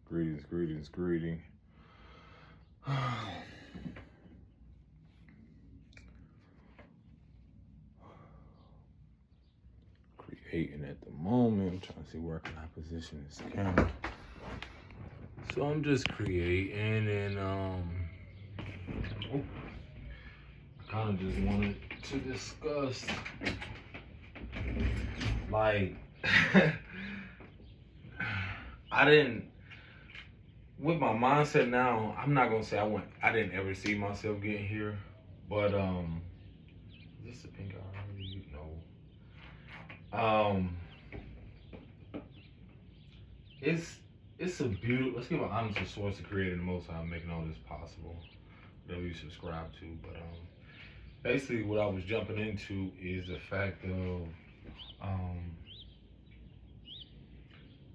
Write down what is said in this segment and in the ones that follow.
Greetings. Creating at the moment. I'm trying to see where can I position this camera. So I'm just creating and I kind of just wanted to discuss like with my mindset now, I'm not gonna say I didn't ever see myself getting here, but is this the pink eye already? No. It's a beautiful. Let's give an honest source to creating the Most High, making all this possible. Whatever you subscribe to, but basically what I was jumping into is the fact of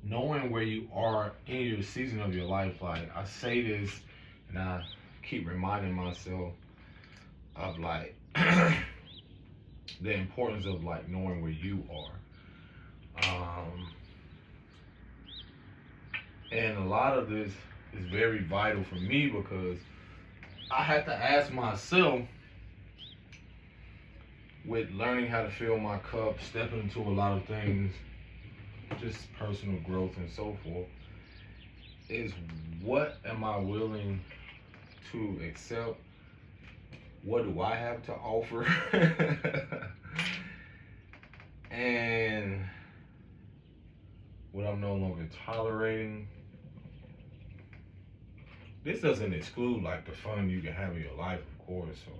knowing where you are in your season of your life. Like I say this, and I keep reminding myself of like the importance of like knowing where you are. And a lot of this is very vital for me because I had to ask myself, with learning how to fill my cup, stepping into a lot of things, just personal growth and so forth, is what am I willing to accept? What do I have to offer? And what I'm no longer tolerating. This doesn't exclude like the fun you can have in your life, of course, or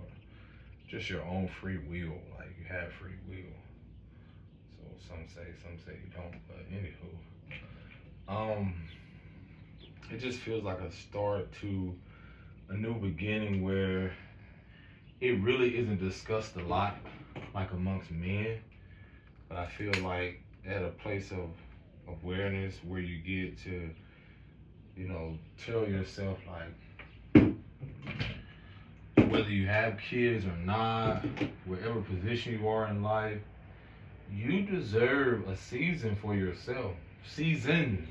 just your own free will. Like you have free will. So some say you don't. But anywho, it just feels like a start to a new beginning where it really isn't discussed a lot, like amongst men. But I feel like at a place of awareness where you get to, tell yourself like, whether you have kids or not, whatever position you are in life, you deserve a season for yourself. Seasons.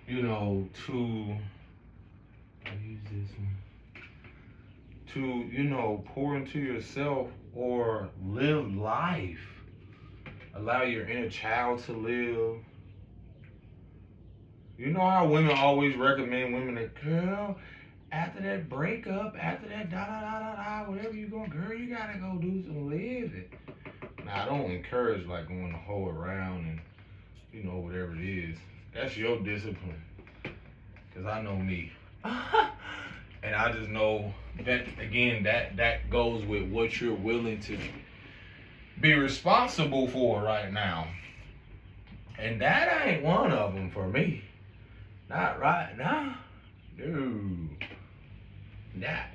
To I use this one. To, pour into yourself or live life. Allow your inner child to live. You know how women always recommend women that, girl, after that breakup, after that whatever you going, girl, you gotta go do some living. Now, I don't encourage like going the whole around and, whatever it is. That's your discipline. Because I know me. And I just know that, again, that goes with what you're willing to be responsible for right now. And that ain't one of them for me. Not right now. No. No.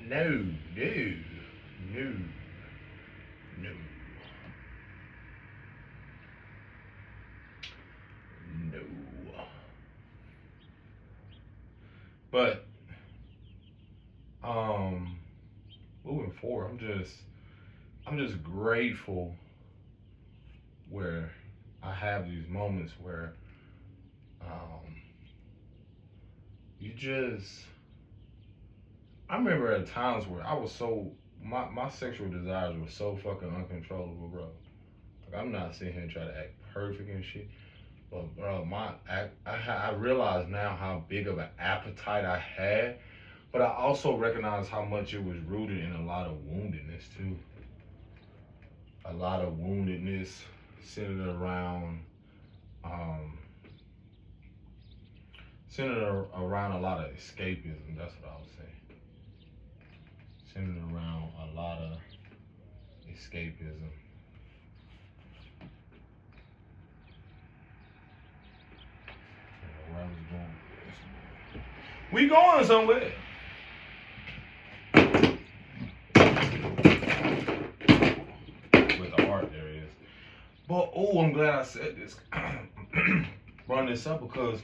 But moving forward, I'm just grateful where I have these moments where I remember at times where I was my sexual desires were so fucking uncontrollable, bro. Like I'm not sitting here and trying to act perfect and shit, but bro, I realize now how big of an appetite I had, but I also recognize how much it was rooted in a lot of woundedness too. A lot of woundedness centered around a lot of escapism. That's what I was saying. Centered around a lot of escapism. Where I was going. We going somewhere. With the art there is. But I'm glad I said this. Brought this up because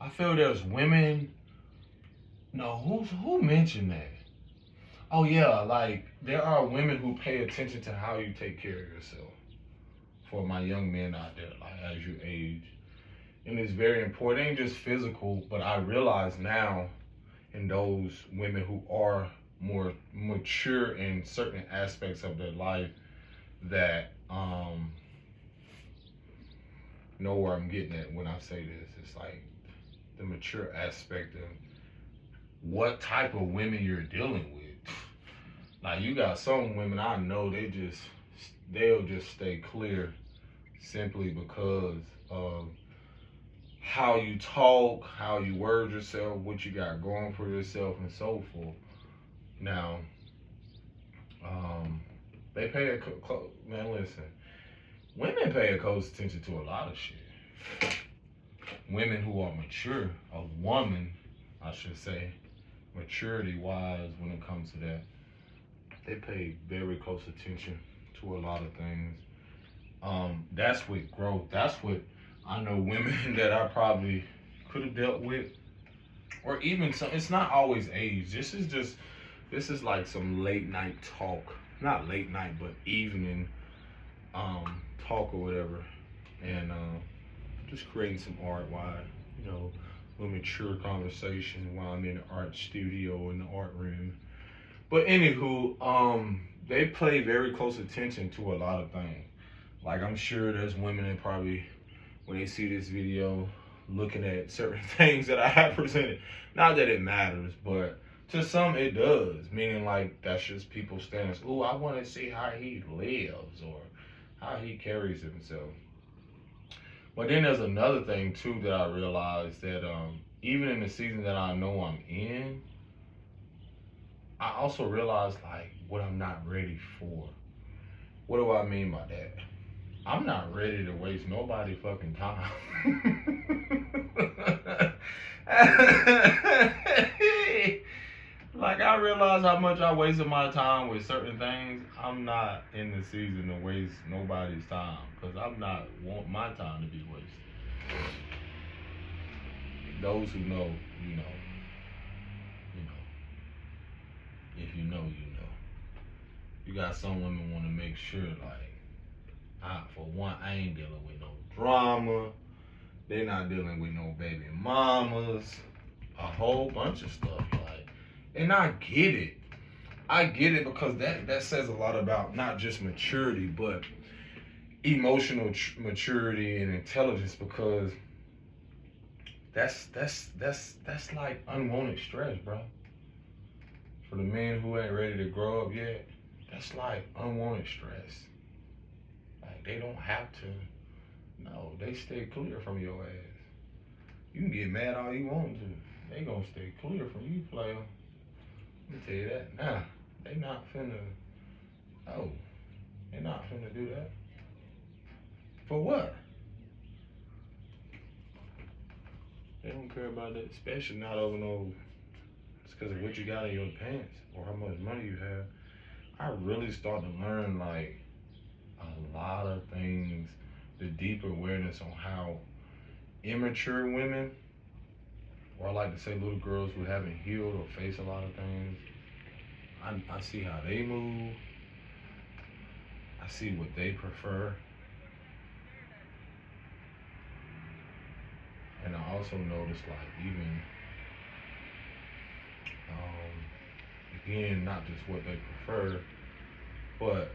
I feel there's women. No, who mentioned that? Oh yeah, like there are women who pay attention to how you take care of yourself. For my young men out there, like as you age, and it's very important. It ain't just physical, but I realize now in those women who are more mature in certain aspects of their life that know where I'm getting at when I say this. It's like the mature aspect of what type of women you're dealing with. Like you got some women I know they'll just stay clear simply because of how you talk, how you word yourself, what you got going for yourself, and so forth. Now, um, they pay man. Listen, women pay a close attention to a lot of shit. Women who are mature, a woman, I should say, maturity wise, when it comes to that, they pay very close attention to a lot of things. That's with growth. That's what I know women that I probably could have dealt with, or even some. It's not always age. This is like some late night talk, not late night, but evening talk or whatever, and just creating some art while you know a mature conversation while I'm in the art studio in the art room. But anywho, they pay very close attention to a lot of things. Like I'm sure there's women that probably when they see this video looking at certain things that I have presented. Not that it matters, but to some it does. Meaning like that's just people's standards. Ooh, I want to see how he lives or how he carries himself. But then there's another thing too that I realized that even in the season that I know I'm in, I also realized like what I'm not ready for. What do I mean by that? I'm not ready to waste nobody fucking time. Like I realize how much I wasted my time with certain things. I'm not in the season to waste nobody's time because I'm not want my time to be wasted. Those who know, you know, you know. If you know, you know. You got some women want to make sure like for one, I ain't dealing with no drama. They not dealing with no baby mamas. A whole bunch of stuff, like, and I get it. I get it because that says a lot about not just maturity, but emotional maturity and intelligence. Because that's like unwanted stress, bro. For the men who ain't ready to grow up yet, that's like unwanted stress. Like they don't have to. No, they stay clear from your ass. You can get mad all you want to. They gonna stay clear from you, player. Let me tell you that. Nah, they not finna. Oh, they not finna do that. For what? They don't care about that, especially not over no. It's because of what you got in your pants or how much money you have. I really start to learn like a lot of things, the deeper awareness on how immature women, or I like to say little girls who haven't healed or faced a lot of things, I see how they move. I see what they prefer. And I also notice like even, again, not just what they prefer, but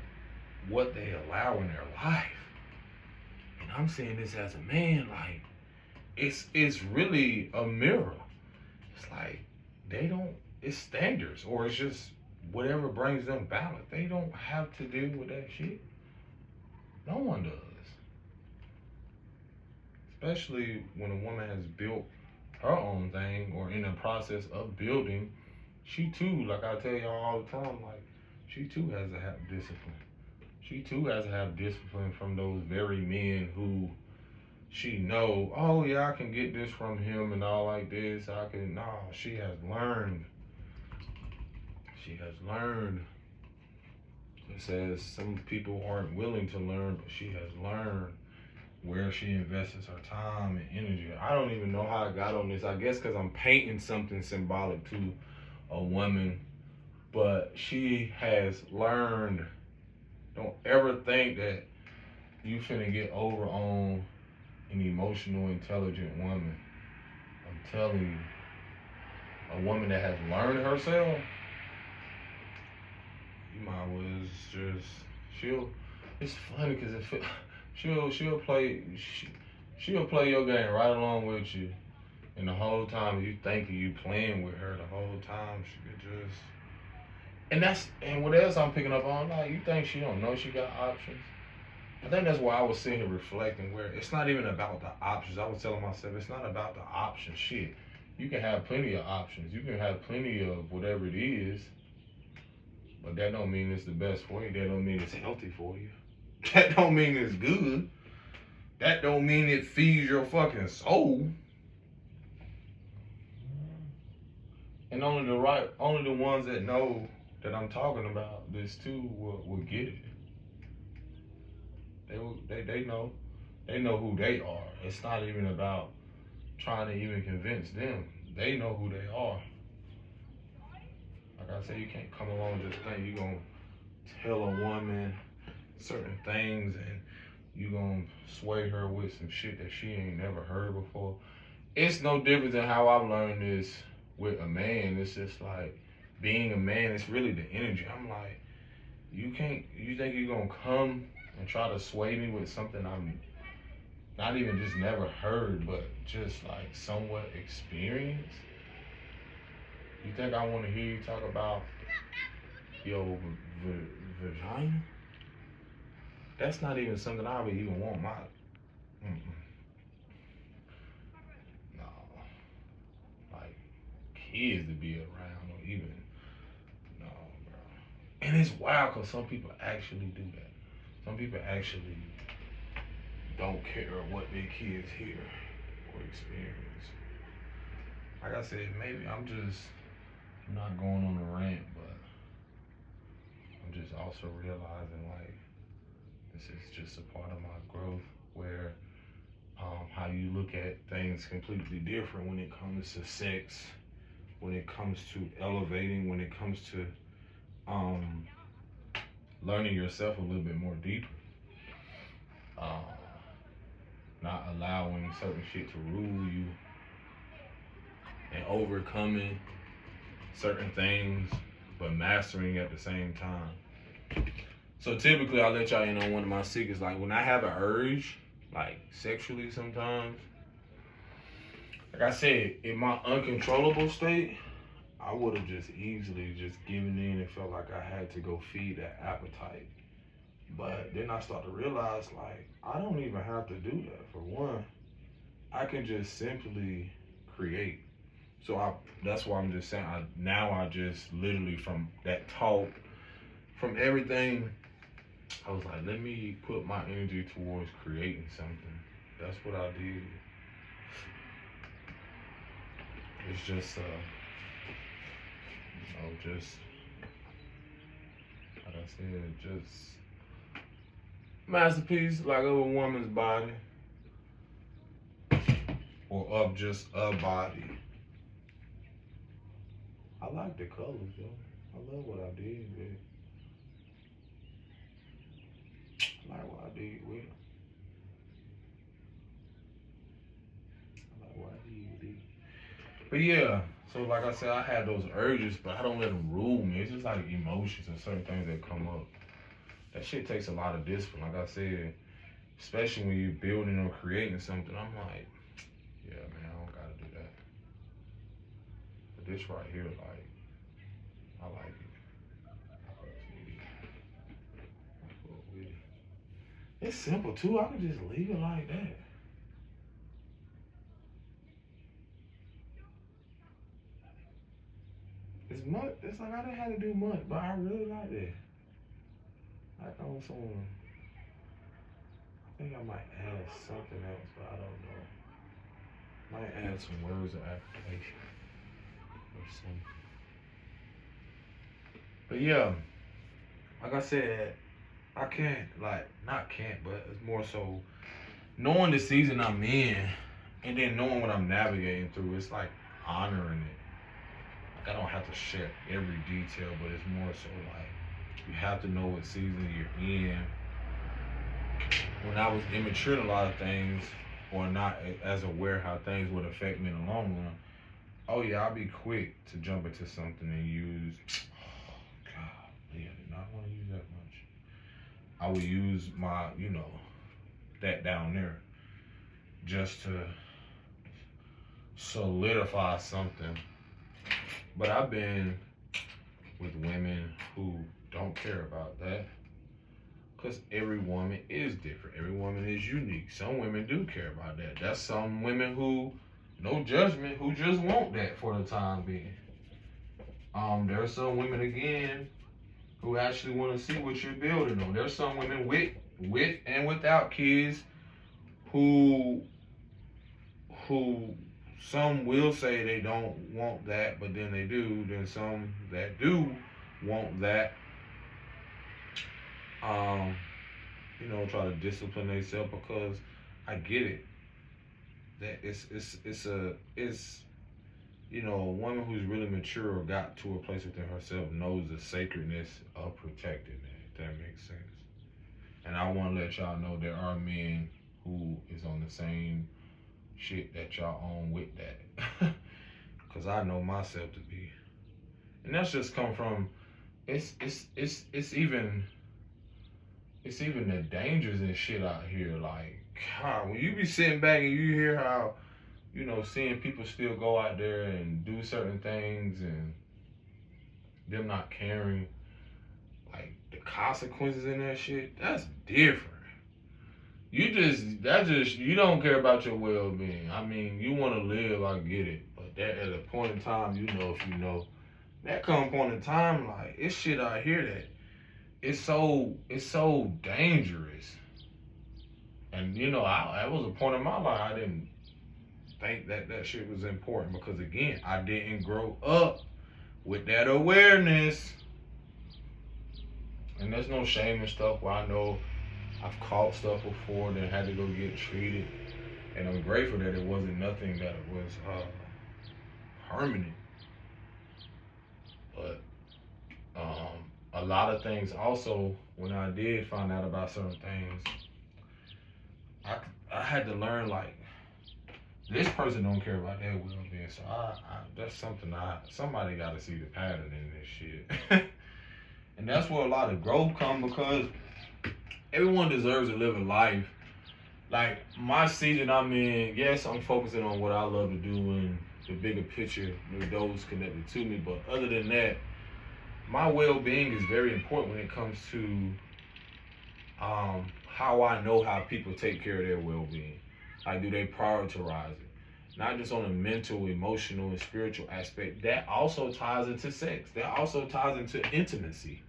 what they allow in their life. And I'm saying this as a man, like, it's really a mirror. It's like they don't. It's standards, or it's just whatever brings them balance. They don't have to deal with that shit. No one does. Especially when a woman has built her own thing, or in the process of building, she too, like I tell y'all all the time, like she too has to have discipline. She too has to have discipline from those very men who she know, oh yeah, I can get this from him and all like this. I can, nah, she has learned. She has learned. It says some people aren't willing to learn, but she has learned where she invests her time and energy. I don't even know how I got on this. I guess because I'm painting something symbolic to a woman But she has learned, don't ever think that you finna get over on an emotional, intelligent woman. I'm telling you, a woman that has learned herself, you might well just, she'll, it's funny because she'll play, she'll play your game right along with you. And the whole time you thinking you playing with her, the whole time she could just, and what else I'm picking up on, like, you think she don't know she got options? I think that's why I was sitting here reflecting, where it's not even about the options. I was telling myself it's not about the option shit. You can have plenty of options. You can have plenty of whatever it is, but that don't mean it's the best for you. That don't mean it's healthy for you. That don't mean it's good. That don't mean it feeds your fucking soul. And only the ones that know that I'm talking about this too will get it. They know who they are. It's not even about trying to even convince them. They know who they are. Like I said, you can't come along and just think you're gonna tell a woman certain things and you gonna sway her with some shit that she ain't never heard before. It's no different than how I've learned this with a man. It's just like being a man, it's really the energy. I'm like, you think you're gonna come and try to sway me with something I'm not even just never heard, but just like somewhat experienced? You think I want to hear you talk about your vagina? That's not even something I would even want my. No, like kids to be around or even no, bro. And it's wild because some people actually do that. Some people actually don't care what their kids hear or experience. Like I said, maybe I'm just not going on a rant, but I'm just also realizing like this is just a part of my growth where how you look at things completely different when it comes to sex, when it comes to elevating, when it comes to learning yourself a little bit more deeper. Not allowing certain shit to rule you and overcoming certain things but mastering at the same time. So typically I let y'all in on one of my secrets. Like when I have an urge, like sexually sometimes, like I said, in my uncontrollable state, I would have just easily just given in and felt like I had to go feed that appetite. But then I start to realize, like, I don't even have to do that. For one, I can just simply create. So that's why I'm just saying, I just literally from that talk, from everything, I was like, let me put my energy towards creating something. That's what I did. It's just, just, like I said, just masterpiece like of a woman's body or of just a body. I like the colors though. I love what I did with it. I like what I did with it. I like what I did with it. But yeah, so like I said, I had those urges, but I don't let them rule me. It's just like emotions and certain things that come up. That shit takes a lot of discipline. Like I said, especially when you're building or creating something, I'm like, yeah, man, I don't gotta do that. But this right here, like, I like it. I fuck with it. It's simple too. I can just leave it like that. It's much. It's like I didn't have to do much, but I really like that. Like on some. I think I might add something else, but I don't know. Might add some words of affirmation or something. But yeah, like I said, I can't, like, not can't, but it's more so knowing the season I'm in and then knowing what I'm navigating through. It's like honoring it. I don't have to share every detail, but it's more so like you have to know what season you're in. When I was immature in a lot of things, or not as aware how things would affect me in the long run, oh yeah, I'll be quick to jump into something and use. Oh God, yeah, I did not want to use that much. I would use my, that down there just to solidify something. But I've been with women who don't care about that. Because every woman is different. Every woman is unique. Some women do care about that. That's some women who, no judgment, who just want that for the time being. There are some women, again, who actually want to see what you're building on. There's some women with and without kids who some will say they don't want that, but then they do. Then some that do want that, try to discipline themselves, because I get it. That a woman who's really mature or got to a place within herself knows the sacredness of protecting it, if that makes sense. And I want to let y'all know there are men who is on the same shit that y'all on with that. Cause I know myself to be. And that's just come from it's even the dangers and shit out here. Like, God, when you be sitting back and you hear how, seeing people still go out there and do certain things and them not caring, like the consequences in that shit, that's different. You don't care about your well-being. I mean, you want to live, I get it. But that at a point in time, if you know, that come point in time, like, it's shit out here that it's so dangerous. And I was a point in my life I didn't think that shit was important, because again, I didn't grow up with that awareness. And there's no shame in stuff where I know I've caught stuff before, then had to go get treated. And I'm grateful that it wasn't nothing that was permanent. But a lot of things also, when I did find out about certain things, I had to learn, like, this person don't care about their well-being. So that's something somebody got to see the pattern in this shit. And that's where a lot of growth comes, because everyone deserves to live a life. Like, my season I'm in, yes, I'm focusing on what I love to do and the bigger picture with those connected to me. But other than that, my well-being is very important when it comes to how I know how people take care of their well-being. Like, do they prioritize it? Not just on a mental, emotional, and spiritual aspect. That also ties into sex. That also ties into intimacy.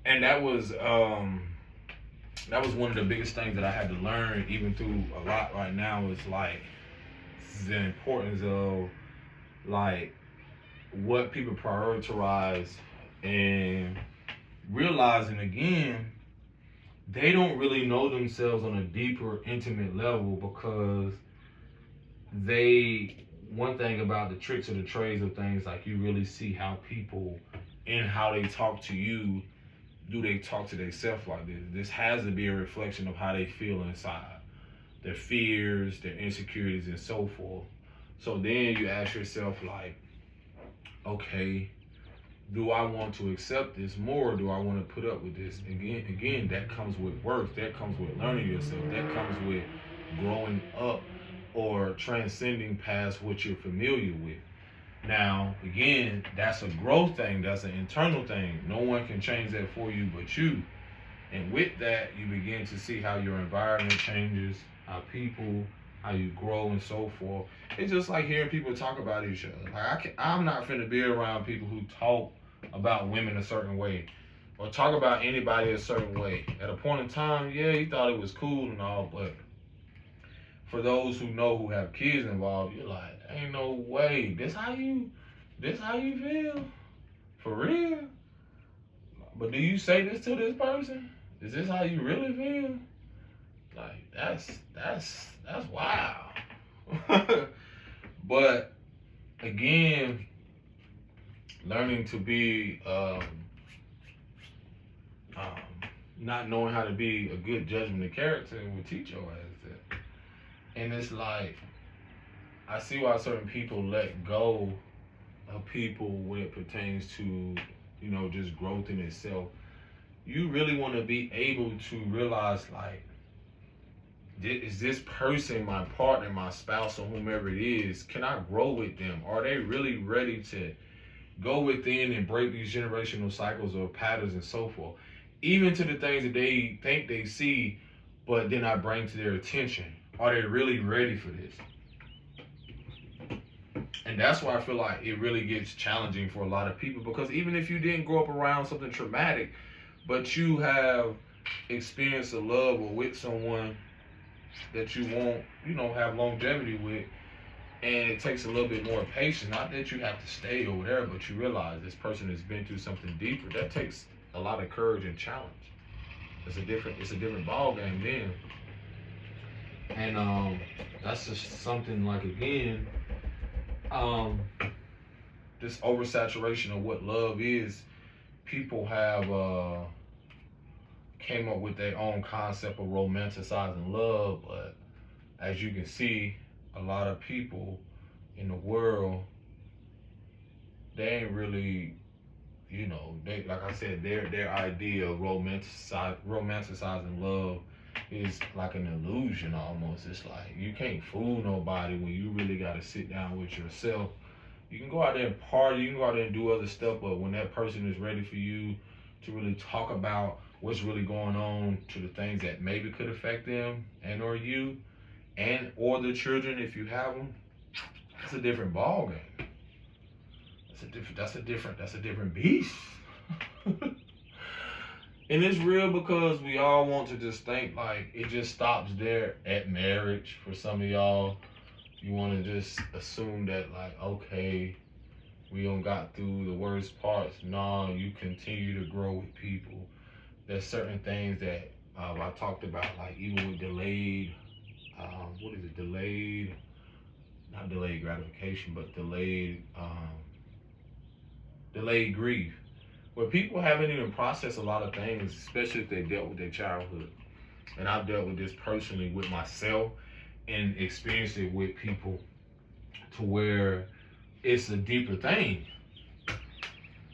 And that was one of the biggest things that I had to learn, even through a lot right now, is like the importance of like what people prioritize, and realizing again, they don't really know themselves on a deeper, intimate level, because one thing about the tricks or the trades of things, like, you really see how people and how they talk to you. Do they talk to themselves like this? This has to be a reflection of how they feel inside, their fears, their insecurities, and so forth. So then you ask yourself, like, okay, do I want to accept this more, or do I want to put up with this? Again, that comes with work. That comes with learning yourself. That comes with growing up or transcending past what you're familiar with. Now, again, that's a growth thing. That's an internal thing. No one can change that for you but you. And with that, you begin to see how your environment changes, how you grow, and so forth. It's just like hearing people talk about each other. Like, I'm not finna be around people who talk about women a certain way, or talk about anybody a certain way. At a point in time, yeah, you thought it was cool and all, but for those who know, who have kids involved, you're like, ain't no way. This how you feel? For real? But do you say this to this person? Is this how you really feel? Like, that's wild. But again, learning to be um, not knowing how to be a good judgment of character will teach your ass that. And it's like I see why certain people let go of people when it pertains to, just growth in itself. You really want to be able to realize, like, is this person, my partner, my spouse, or whomever it is, can I grow with them? Are they really ready to go within and break these generational cycles or patterns and so forth? Even to the things that they think they see, but then I bring to their attention. Are they really ready for this? And that's why I feel like it really gets challenging for a lot of people, because even if you didn't grow up around something traumatic, but you have experienced a love or with someone that you want, have longevity with, and it takes a little bit more patience. Not that you have to stay over there, but you realize this person has been through something deeper. That takes a lot of courage and challenge. It's a different ball game then. And that's just something like, again, this oversaturation of what love is. People have came up with their own concept of romanticizing love, but as you can see, a lot of people in the world, they ain't really, they, like I said, their idea of romanticizing love is like an illusion almost. It's like you can't fool nobody when you really got to sit down with yourself. You can go out there and party, you can go out there and do other stuff, but when that person is ready for you to really talk about what's really going on, to the things that maybe could affect them and or you and or the children if you have them, that's a different ball game. That's a different beast. And it's real, because we all want to just think like it just stops there at marriage. For some of y'all, you want to just assume that, like, okay, we don't got through the worst parts. No, you continue to grow with people. There's certain things that I talked about, like even with not delayed gratification, but delayed grief, where people haven't even processed a lot of things, especially if they dealt with their childhood. And I've dealt with this personally with myself and experienced it with people, to where it's a deeper thing.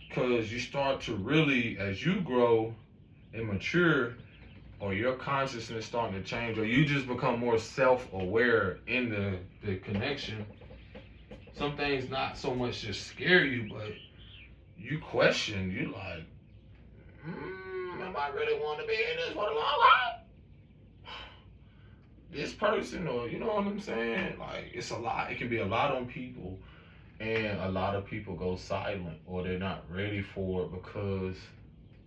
Because you start to really, as you grow and mature, or your consciousness starting to change, or you just become more self-aware in the connection, some things not so much just scare you, but you question. You like, am I really want to be in this for the long haul? This person, or you know what I'm saying? Like, it's a lot. It can be a lot on people, and a lot of people go silent, or they're not ready for it, because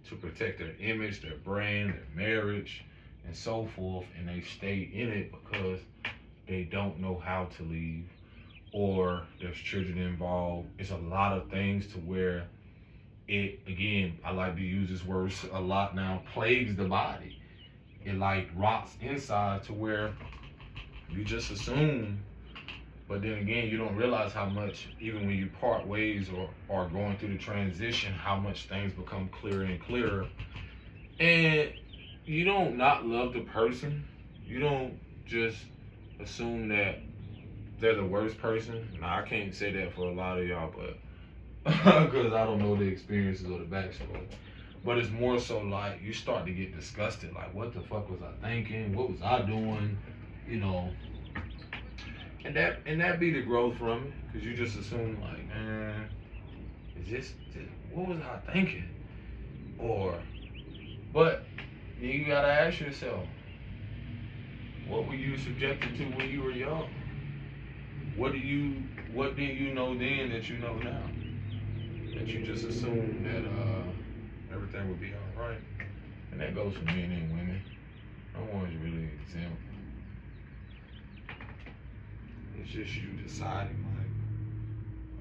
to protect their image, their brand, their marriage, and so forth, and they stay in it because they don't know how to leave, or there's children involved. It's a lot of things to where it, again, I like to use this word a lot now, plagues the body. It like rots inside, to where you just assume, but then again, you don't realize how much, even when you part ways or are going through the transition, how much things become clearer and clearer. And you don't not love the person. You don't just assume that they're the worst person. Now, I can't say that for a lot of y'all, but because I don't know the experiences or the backstory. But it's more so like you start to get disgusted. Like, what the fuck was I thinking? What was I doing? And that be the growth from it, because you just assume like, man, what was I thinking? But you gotta ask yourself, what were you subjected to when you were young? What did you know then that you know now? That you just assumed that everything would be all right. And that goes for men and women. No one's really exempt. It's just you deciding, like,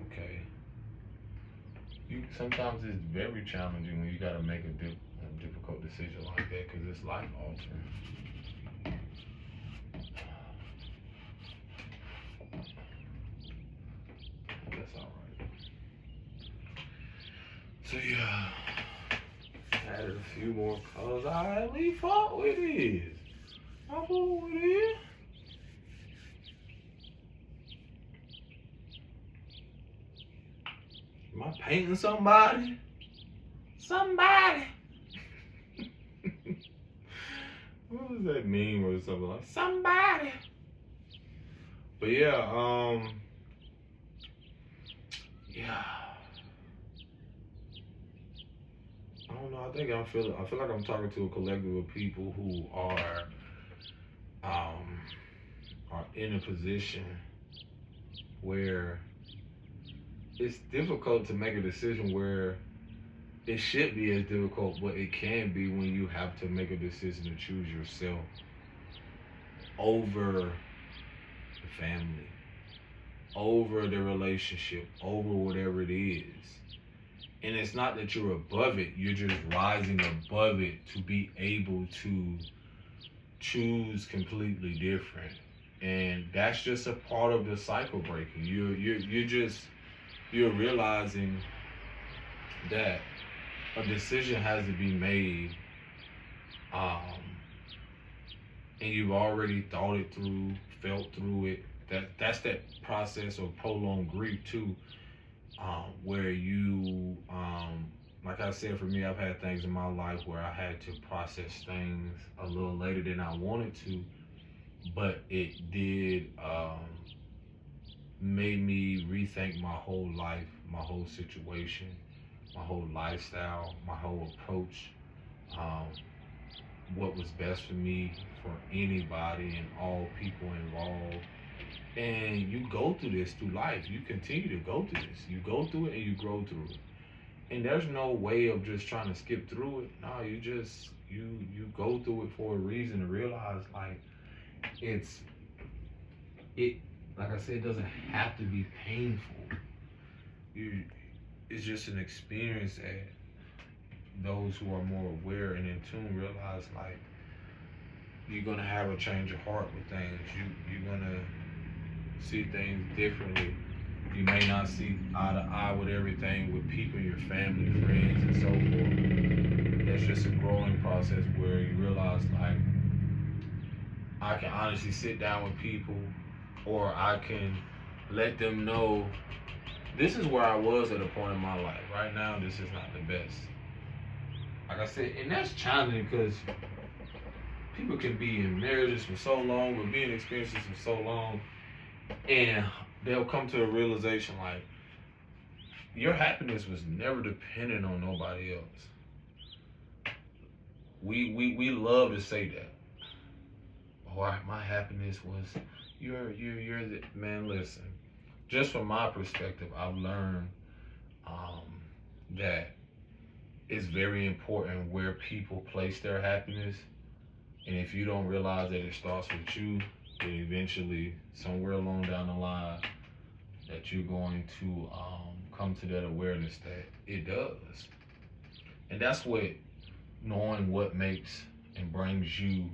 okay. Sometimes it's very challenging when you got to make a difficult decision like that, because it's life altering. That's all right. few more colors. I really fuck with this. I fuck with it. Am I painting somebody? Somebody. What does that mean or something like somebody? But yeah, yeah. I don't know. I feel like I'm talking to a collective of people who are in a position where it's difficult to make a decision where it should be as difficult, but it can be when you have to make a decision to choose yourself over the family, over the relationship, over whatever it is. And it's not that you're above it, you're just rising above it to be able to choose completely different. And that's just a part of the cycle breaking. You're realizing that a decision has to be made, and you've already thought it through, felt through it. That's that process of prolonged grief too, where you, like I said, for me, I've had things in my life where I had to process things a little later than I wanted to, but it did made me rethink my whole life, my whole situation, my whole lifestyle, my whole approach, what was best for me, for anybody and all people involved. And you go through this through life. You continue to go through this. You go through it and you grow through it. And there's no way of just trying to skip through it. No, you go through it for a reason to realize like it like I said, it doesn't have to be painful. It's just an experience that those who are more aware and in tune realize like you're gonna have a change of heart with things. You're gonna see things differently. You may not see eye to eye with everything with people, your family, friends, and so forth. It's just a growing process where you realize like I can honestly sit down with people, or I can let them know this is where I was at a point in my life. Right now, this is not the best. Like I said, and that's challenging because people can be in marriages for so long, or be in experiences for so long, and they'll come to a realization like your happiness was never dependent on nobody else. We love to say that. Or my happiness was you're the man. Listen, just from my perspective, I've learned that it's very important where people place their happiness, and if you don't realize that it starts with you, then eventually somewhere along down the line that you're going to come to that awareness that it does. And that's what knowing what makes and brings you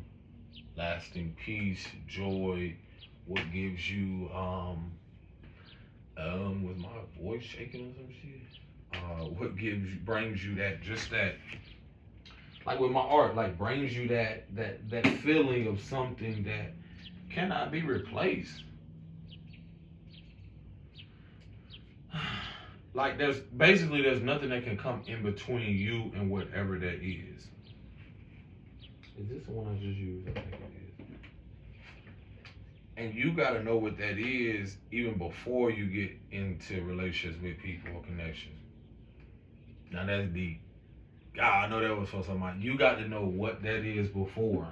lasting peace, joy, what gives you was my voice shaking or some shit? What brings you that, just that, like with my art, like brings you that feeling of something that cannot be replaced. Like there's nothing that can come in between you and whatever that is. Is this the one I just used? I think it is. And you gotta know what that is even before you get into relationships with people or connections. Now that's deep. God, I know that was for somebody. You got to know what that is before.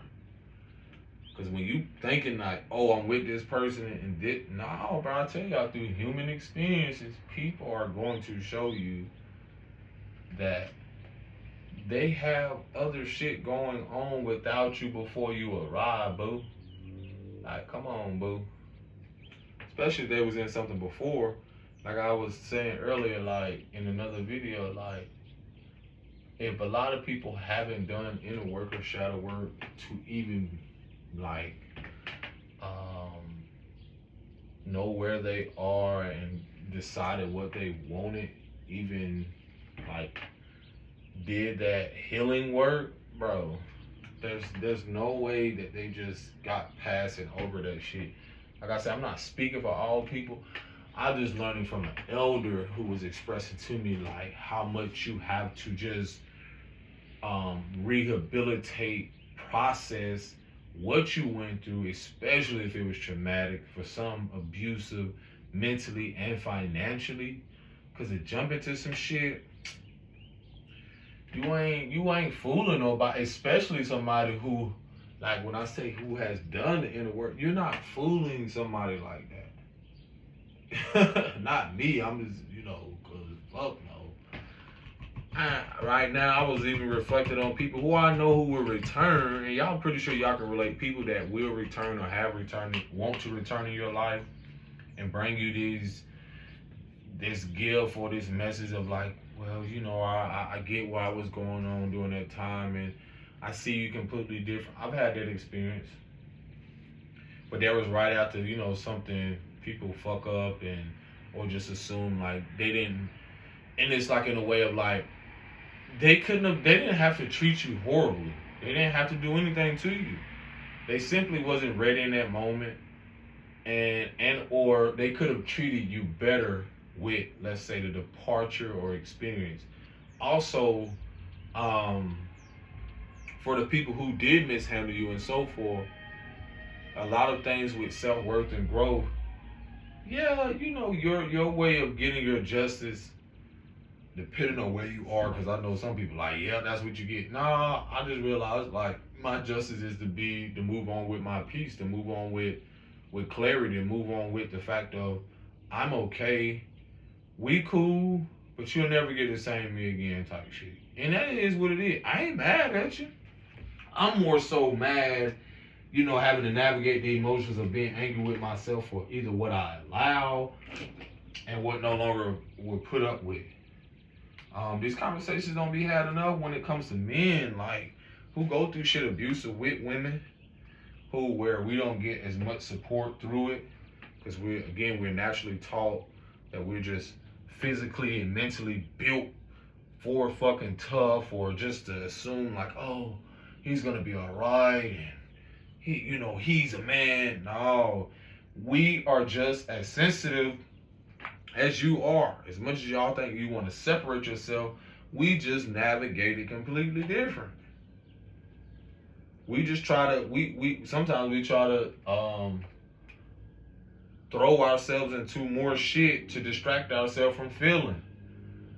Because when you thinking like, oh, I'm with this person and this, no, bro, I tell y'all, through human experiences, people are going to show you that they have other shit going on without you before you arrive, boo. Like, come on, boo. Especially if they was in something before. Like I was saying earlier, like in another video, like if a lot of people haven't done inner work or shadow work to even like know where they are and decided what they wanted, even like did that healing work, bro, there's no way that they just got past and over that shit. Like I said, I'm not speaking for all people. I'm just learning from an elder who was expressing to me like how much you have to just rehabilitate, process what you went through, especially if it was traumatic, for some abusive mentally and financially. Cause to jump into some shit, you ain't fooling nobody, especially somebody who, like when I say who has done the inner work, you're not fooling somebody like that. Not me. I'm just, cause fuck no. Right now, I was even reflecting on people who I know who will return, and y'all pretty sure y'all can relate. People that will return or have returned, want to return in your life, and bring you this gift or this message of like, well, I get what was going on during that time, and I see you completely different. I've had that experience, but that was right after something people fuck up and or just assume like they didn't, and it's like in a way of like they didn't have to treat you horribly. They didn't have to do anything to you. They simply wasn't ready in that moment, and or they could have treated you better with, let's say, the departure or experience. Also, for the people who did mishandle you and so forth, a lot of things with self-worth and growth, yeah, your way of getting your justice, depending on where you are, because I know some people like, yeah, that's what you get. Nah, I just realized like my justice is to move on with my peace, to move on with clarity, to move on with the fact of I'm okay, we cool, but you'll never get the same me again type shit. And that is what it is. I ain't mad at you. I'm more so mad, having to navigate the emotions of being angry with myself for either what I allow and what no longer would put up with. These conversations don't be had enough when it comes to men, like, who go through shit abusive with women, where we don't get as much support through it, because we're naturally taught that we're just physically and mentally built for fucking tough, or just to assume like, oh, he's gonna be all right, and he's a man. No, we are just as sensitive as you are. As much as y'all think you want to separate yourself, we just navigate it completely different. We just try to sometimes we try to throw ourselves into more shit to distract ourselves from feeling.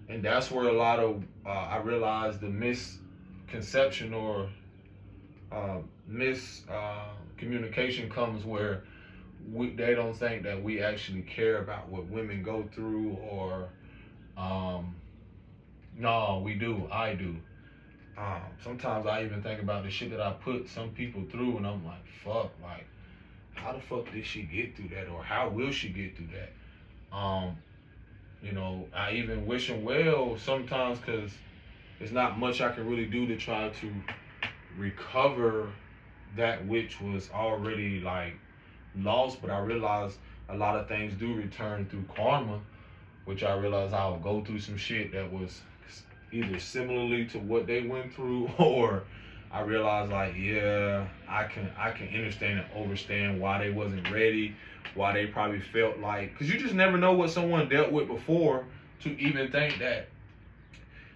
And that's where a lot of I realized the misconception or miscommunication comes, where they don't think that we actually care about what women go through, or no, we do. I do. Sometimes I even think about the shit that I put some people through, and I'm like, fuck, like, how the fuck did she get through that, or how will she get through that? I even wish them well sometimes, because there's not much I can really do to try to recover that which was already like lost. But I realize a lot of things do return through karma, which I realize I'll go through some shit that was either similarly to what they went through, or I realize like, yeah, I can understand and understand why they wasn't ready, why they probably felt like, because you just never know what someone dealt with before to even think that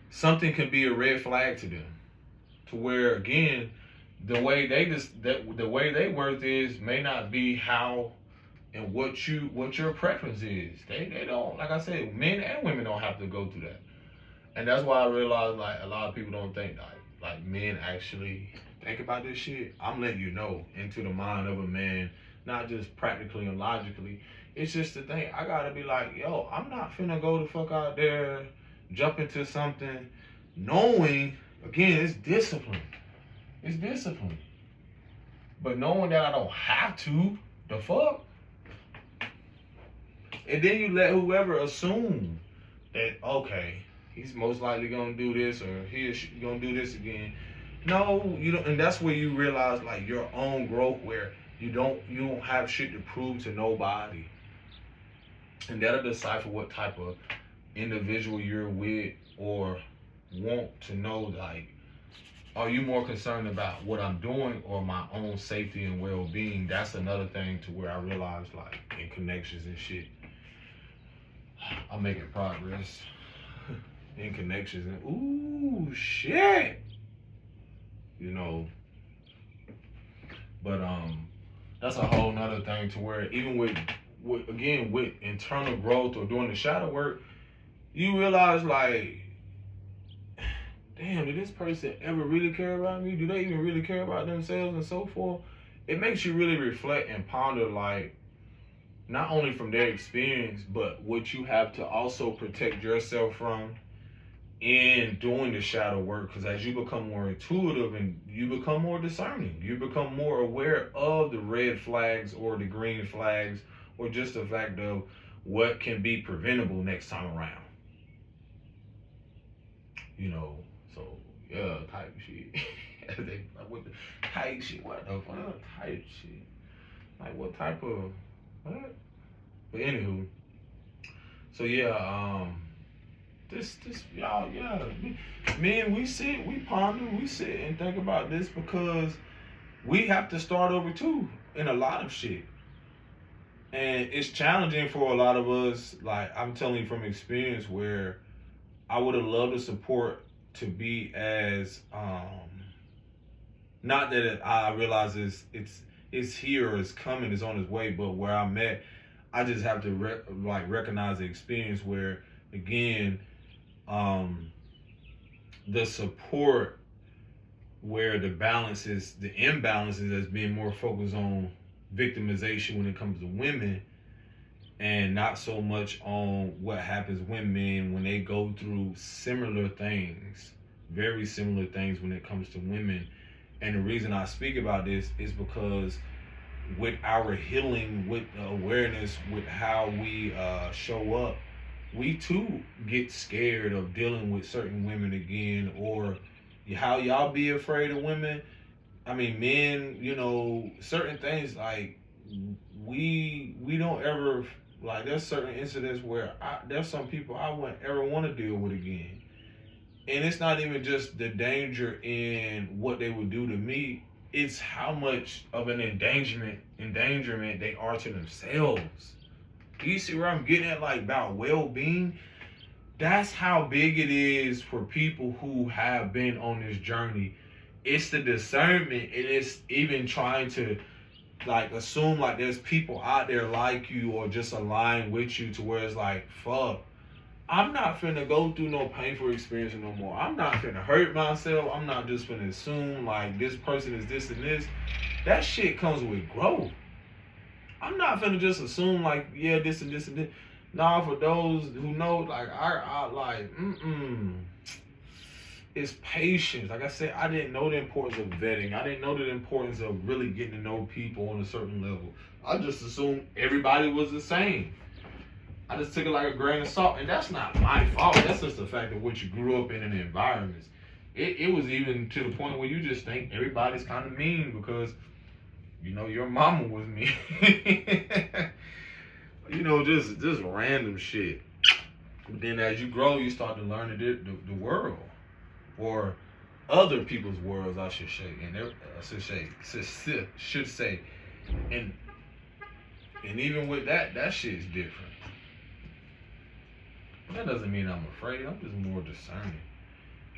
something can be a red flag to them, to where again the way they worth is may not be how and what your preference is. They don't, like I said, men and women don't have to go through that. And that's why I realize like a lot of people don't think like men actually think about this shit. I'm letting you know into the mind of a man, not just practically and logically. It's just the thing. I gotta be like, yo, I'm not finna go the fuck out there, jump into something, knowing, again, it's discipline. It's discipline. But knowing that I don't have to, the fuck? And then you let whoever assume that, okay, he's most likely gonna do this, or he or she gonna do this again. No, you don't, and that's where you realize like your own growth, where you don't have shit to prove to nobody. And that'll decipher what type of individual you're with, or want to know, like, are you more concerned about what I'm doing or my own safety and well-being? That's another thing to where I realize, like, in connections and shit, I'm making progress in connections and ooh shit, you know. But that's a whole nother thing to where even with again with internal growth or doing the shadow work, you realize like, damn, did this person ever really care about me? Do they even really care about themselves and so forth? It makes you really reflect and ponder, like, not only from their experience, but what you have to also protect yourself from in doing the shadow work. Because as you become more intuitive and you become more discerning, you become more aware of the red flags or the green flags, or just the fact of what can be preventable next time around. You know, so yeah, type shit. They like, what the type shit? What the fuck? Type shit. Like what type of what? But anywho, so yeah, this y'all, yeah, man, we ponder, we sit and think about this because we have to start over too in a lot of shit. And it's challenging for a lot of us. Like I'm telling you from experience where I would have loved the support to be as not that I realize it's here, it's coming, it's on its way, but where I'm at, I just have to recognize the experience where again, the support where the imbalances as being more focused on victimization when it comes to women and not so much on what happens when they go through similar things, very similar things when it comes to women. And the reason I speak about this is because with our healing, with awareness, with how we show up, we too get scared of dealing with certain women again, or how y'all be afraid of women. I mean, men, you know, certain things like we don't ever, like there's certain incidents where there's some people I wouldn't ever want to deal with again. And it's not even just the danger in what they would do to me, it's how much of an endangerment they are to themselves. Do you see where I'm getting at, like about well-being? That's how big it is for people who have been on this journey. It's the discernment, and it's even trying to like assume like there's people out there like you or just aligned with you to where it's like, fuck, I'm not finna go through no painful experience no more. I'm not finna hurt myself. I'm not just finna assume like this person is this and this. That shit comes with growth. I'm not finna just assume like, yeah, this and this and this. Nah, for those who know, like I like, it's patience. Like I said, I didn't know the importance of vetting. I didn't know the importance of really getting to know people on a certain level. I just assumed everybody was the same. I just took it like a grain of salt, and that's not my fault. That's just the fact of what you grew up in and the environments. It was even to the point where you just think everybody's kind of mean because, you know, your mama was mean. You know, just random shit. But then as you grow, you start to learn the world, or other people's worlds, I should say, and should say, and even with that shit's different. That doesn't mean I'm afraid. I'm just more discerning.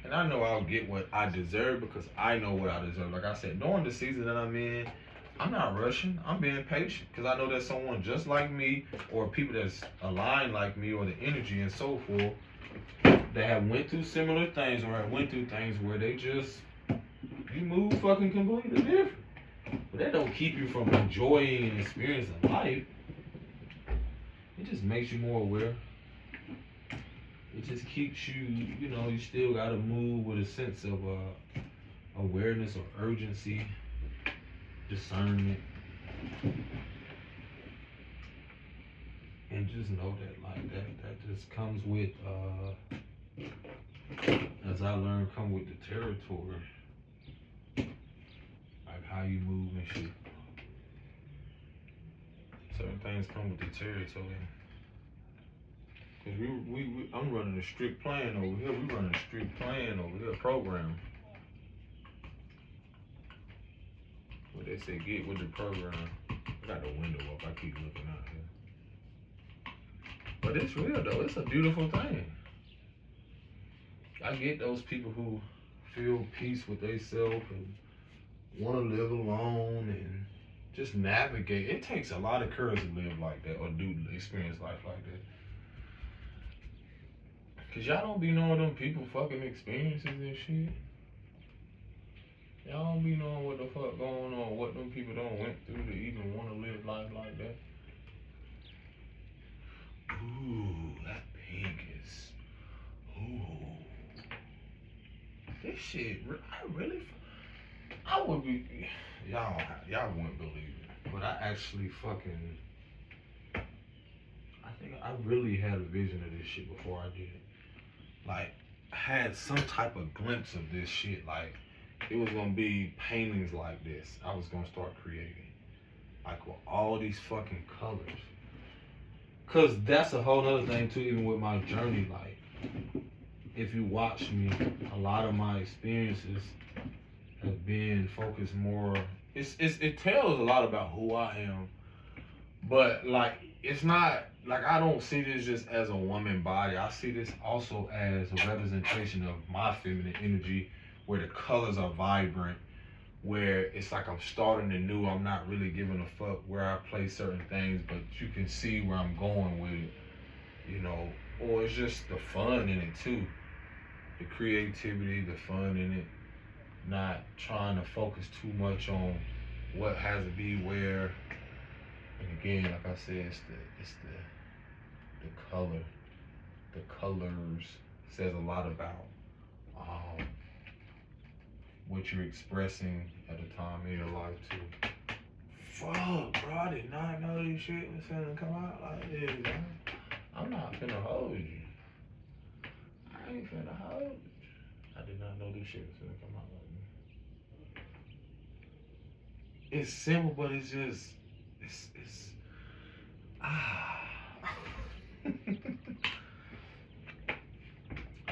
And I know I'll get what I deserve because I know what I deserve. Like I said, knowing the season that I'm in, I'm not rushing. I'm being patient because I know there's someone just like me or people that's aligned like me or the energy and so forth that have went through similar things or have went through things where they just, you move fucking completely different. But that don't keep you from enjoying and experiencing life. It just makes you more aware. It just keeps you, you know, you still got to move with a sense of awareness or urgency, discernment. And just know that, like, that just comes with, as I learned, come with the territory. Like how you move and shit. Certain things come with the territory. Cause I'm running a strict plan over here. We running a strict plan over here program. What they say, get with the program. I got the window up. I keep looking out here. But it's real though. It's a beautiful thing. I get those people who feel peace with themselves and want to live alone and just navigate. It takes a lot of courage to live like that or do experience life like that. Cause y'all don't be knowing them people fucking experiences and shit. Y'all don't be knowing what the fuck going on, what them people done went through to even want to live life like that. Ooh, that pink is. Ooh. This shit, I would be. Y'all wouldn't believe it. But I actually fucking. I think I really had a vision of this shit before I did it. Like, I had some type of glimpse of this shit. Like, it was gonna be paintings like this. I was gonna start creating. Like, with all these fucking colors. Cause that's a whole other thing too, even with my journey. Like, if you watch me, a lot of my experiences have been focused more. It tells a lot about who I am. But like, it's not like I don't see this just as a woman body. I see this also as a representation of my feminine energy, where the colors are vibrant, where it's like I'm starting anew. I'm not really giving a fuck where I place certain things, but you can see where I'm going with it, you know. Or it's just the fun in it too, the creativity, the fun in it. Not trying to focus too much on what has to be where. And again, like I said, it's the color. The colors says a lot about what you're expressing at a time in your life too. Fuck, bro, I did not know this shit was finna come out like this, man. I'm not finna hold you. I ain't finna hold you. I did not know this shit was finna come out like this. It's simple, but it's just, it's I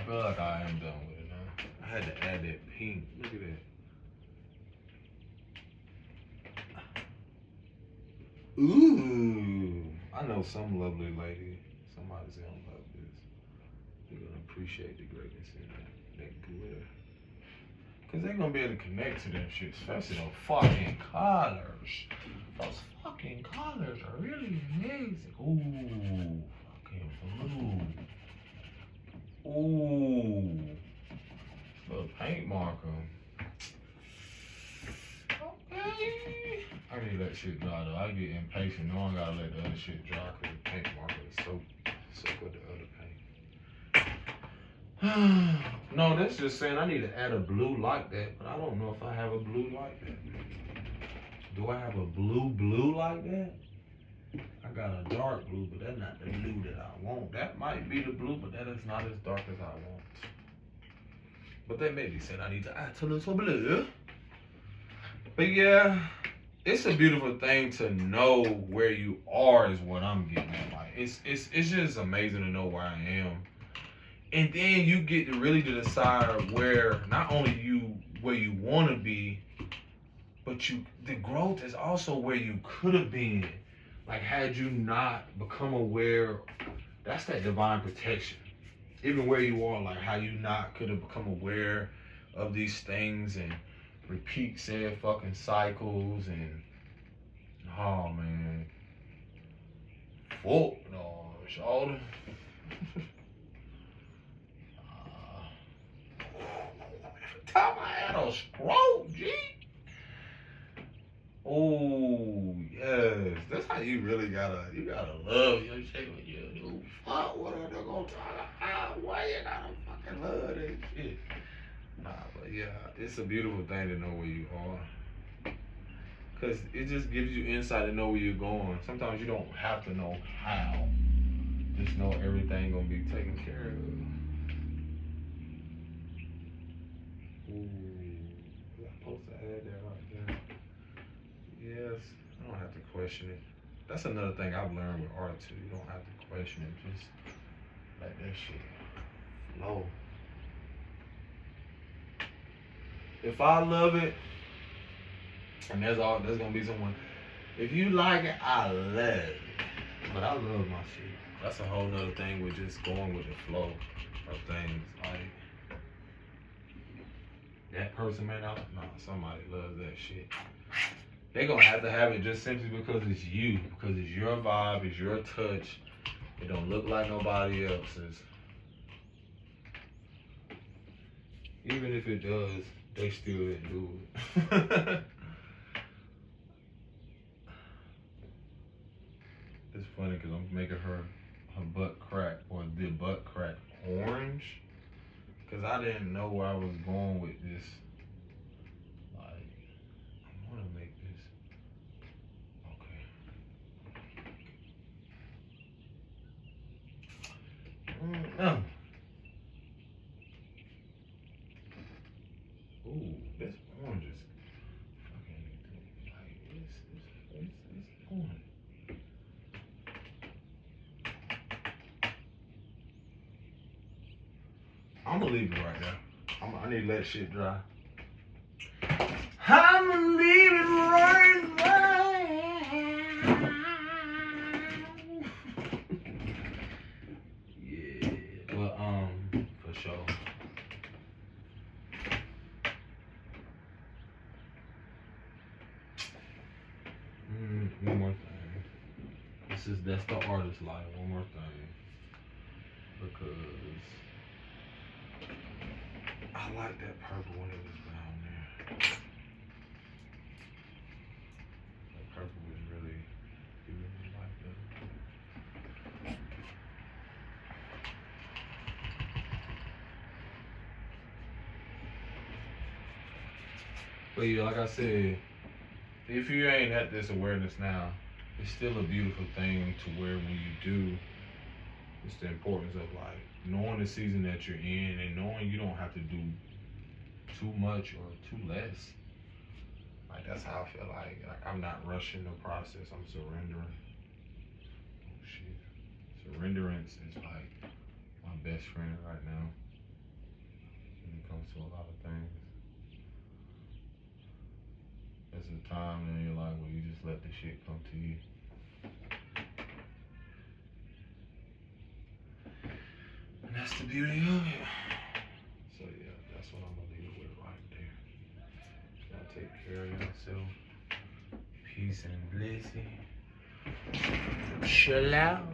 feel like I am done with it now. I had to add that pink. Look at that. Ooh. I know some lovely lady, somebody's gonna love this. They're gonna appreciate the greatness in that glitter. Cause they're gonna be able to connect to them shit, especially those fucking colors. Those fucking colors are really amazing. Ooh, fucking blue. Ooh, little paint marker. Okay. I need that shit dry though. I get impatient. No, I gotta let the other shit dry because the paint marker is so with the other paint. No, that's just saying I need to add a blue like that, but I don't know if I have a blue like that. Do I have a blue like that? I got a dark blue, but that's not the blue that I want. That might be the blue, but that is not as dark as I want. But that may be saying I need to add a little blue. But yeah, it's a beautiful thing to know where you are is what I'm getting at. Like, it's just amazing to know where I am. And then you get to really to decide where not only where you want to be, but the growth is also where you could have been. Like, had you not become aware, that's that divine protection. Even where you are, like how you not could have become aware of these things and repeat said fucking cycles and oh man. Fuck no, shoulder. Every time I had a stroke, G. Oh yes, that's how you really gotta love your shit when you do. Fuck, what are they gonna talk about? Why you gotta fucking love that shit? Nah, but yeah, it's a beautiful thing to know where you are. Cause it just gives you insight to know where you're going. Sometimes you don't have to know how. Just know everything gonna be taken care of. Ooh, I'm supposed to add that right there. Yes, I don't have to question it. That's another thing I've learned with art too. You don't have to question it. Just Let that shit flow. If I love it, and there's gonna be someone. If you like it, I love it. But I love my shit. That's a whole nother thing with just going with the flow of things. Like that person may not. No, somebody loves that shit. They gonna have to have it just simply because it's you, because it's your vibe, it's your touch. It don't look like nobody else's. Even if it does, they still didn't do it. It's funny because I'm making her butt crack, or the butt crack orange, because I didn't know where I was going with this. Like, I want to make this. Okay. Ooh, this orange is fucking like it's orange. I'm gonna leave it right there. I need to let shit dry. I'm gonna leave it right there. Yeah, but for sure. One more thing. That's the artist life. One more thing, because I like that purple when it was down there. That purple was really, you really like that. But yeah, like I said, if you ain't at this awareness now, it's still a beautiful thing to where when you do, it's the importance of like knowing the season that you're in and knowing you don't have to do too much or too less. Like that's how I feel like I'm not rushing the process, I'm surrendering. Oh shit. Surrenderance is like my best friend right now when it comes to a lot of things. There's a time in your life where you just let the shit come to you. And that's the beauty of it. So yeah, that's what I'm gonna leave it with right there. Y'all take care of yourself. Peace and blessing. Chill out.